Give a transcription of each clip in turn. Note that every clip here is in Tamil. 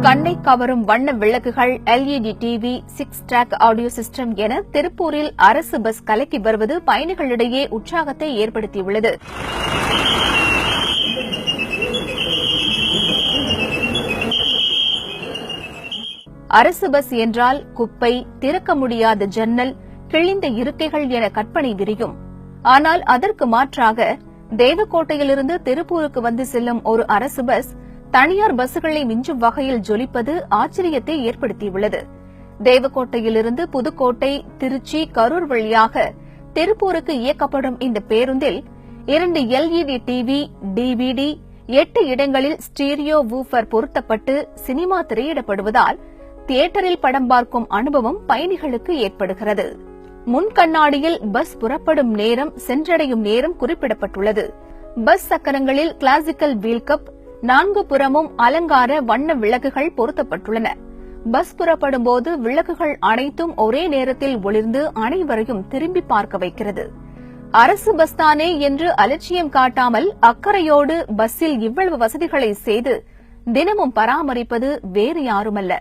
கண்ணை கவரும் வண்ண விளக்குகள், LED TV, 6 track audio system என திருப்பூரில் அரசு பஸ் கலக்கி வருவது பயணிகளிடையே உற்சாகத்தை ஏற்படுத்தியுள்ளது. அரசு பஸ் என்றால் குப்பை, திறக்க முடியாத ஜன்னல், கிழிந்த இருக்கைகள் என கற்பனை விரியும். ஆனால் அதற்கு மாற்றாக தேவக்கோட்டையிலிருந்து திருப்பூருக்கு வந்து செல்லும் ஒரு அரசு பஸ் தனியார் பஸ்களை மிஞ்சும் வகையில் ஜொலிப்பது ஆச்சரியத்தை ஏற்படுத்தியுள்ளது. தேவக்கோட்டையிலிருந்து புதுக்கோட்டை, திருச்சி, கரூர் வழியாக திருப்பூருக்கு இயக்கப்படும் இந்த பேருந்தில் 2 LED டிவி, DVD, 8 இடங்களில் ஸ்டீரியோ வூஃபர் பொருத்தப்பட்டு சினிமா திரையிடப்படுவதால் தியேட்டரில் படம் பார்க்கும் அனுபவம் பயணிகளுக்கு ஏற்படுகிறது. முன் கண்ணாடியில் பஸ் புறப்படும் நேரம், சென்றடையும் நேரம் குறிப்பிடப்பட்டுள்ளது. பஸ் சக்கரங்களில் கிளாசிக்கல் வீல் கப், 4 புறமும் அலங்கார வண்ண விளக்குகள் பொருத்தப்பட்டுள்ளன. பஸ் புறப்படும் போது விளக்குகள் அனைத்தும் ஒரே நேரத்தில் ஒளிர்ந்து அனைவரையும் திரும்பி பார்க்க வைக்கிறது. அரசு பஸ் தானே என்று அலட்சியம் காட்டாமல் அக்கறையோடு பஸ்ஸில் இவ்வளவு வசதிகளை செய்து தினமும் பராமரிப்பது வேறு யாருமல்ல,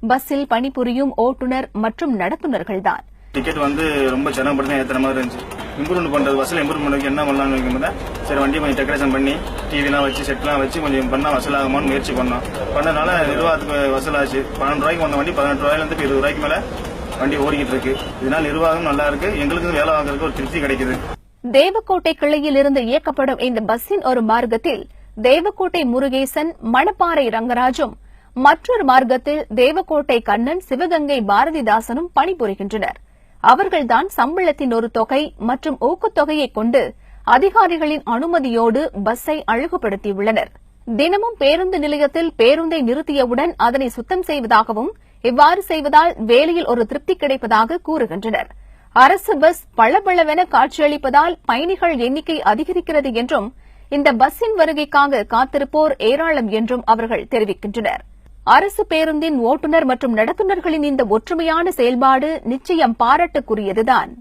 பஸ்ஸில் பணிபுரியும் ஓட்டுநர் மற்றும் நடத்துனர்கள்தான். டிக்கெட் ரொம்ப சிரமப்பட்டு ஏற்றுற மாதிரி இருந்துச்சு. இம்ப்ரூவ்மெண்ட் பண்றது பஸ்ல இம்ப்ரூவ்மெண்ட் என்ன பண்ணலாம்னு வைக்கும்போது சரி வண்டி கொஞ்சம் டெக்கரேஷன் பண்ணி டிவிலாம் வச்சு செட்லாம் வச்சு கொஞ்சம் பண்ணா வசூலாகுமான்னு முயற்சி பண்ணனால நிர்வாகத்துக்கு வசூலாச்சு. 12 ரூபாய்க்கு வந்த வண்டி 18 ரூபாயிலிருந்து 20 ரூபாய்க்கு மேல வண்டி ஓடிக்கிட்டு இருக்கு. இதனால நிர்வாகம் நல்லா இருக்கு, எங்களுக்கு வேலை வாங்குறதுக்கு ஒரு திருப்தி கிடைக்குது. தேவக்கோட்டை கிளையில் இருந்து இயக்கப்படும் இந்த பஸ்ஸின் ஒரு மார்க்கத்தில் தேவக்கோட்டை முருகேசன், மணப்பாறை ரங்கராஜும், மற்றொரு மார்க்கத்தில் தேவக்கோட்டை கண்ணன், சிவகங்கை பாரதிதாசனும் பணிபுரிகின்றனர். அவர்கள்தான் சம்பளத்தின் ஒரு தொகை மற்றும் ஊக்கத்தொகையை கொண்டு அதிகாரிகளின் அனுமதியோடு பஸ்ஸை அழகுபடுத்தியுள்ளனர். தினமும் பேருந்து நிலையத்தில் பேருந்தை நிறுத்தியவுடன் அதனை சுத்தம் செய்வதாகவும், இவ்வாறு செய்வதால் வேலையில் ஒரு திருப்தி கிடைப்பதாக கூறுகின்றனர். அரசு பஸ் பளபளவென காட்சியளிப்பதால் பயணிகள் எண்ணிக்கை அதிகரிக்கிறது என்றும், இந்த பஸ்ஸின் வருகைக்காக காத்திருப்போர் ஏராளம் என்றும் அவர்கள் தெரிவிக்கின்றனர். அரசு பேருந்தின் ஓட்டுநர் மற்றும் நடத்துனர்களின் இந்த ஒற்றுமையான செயல்பாடு நிச்சயம் பாராட்டுக்குரியதுதான்.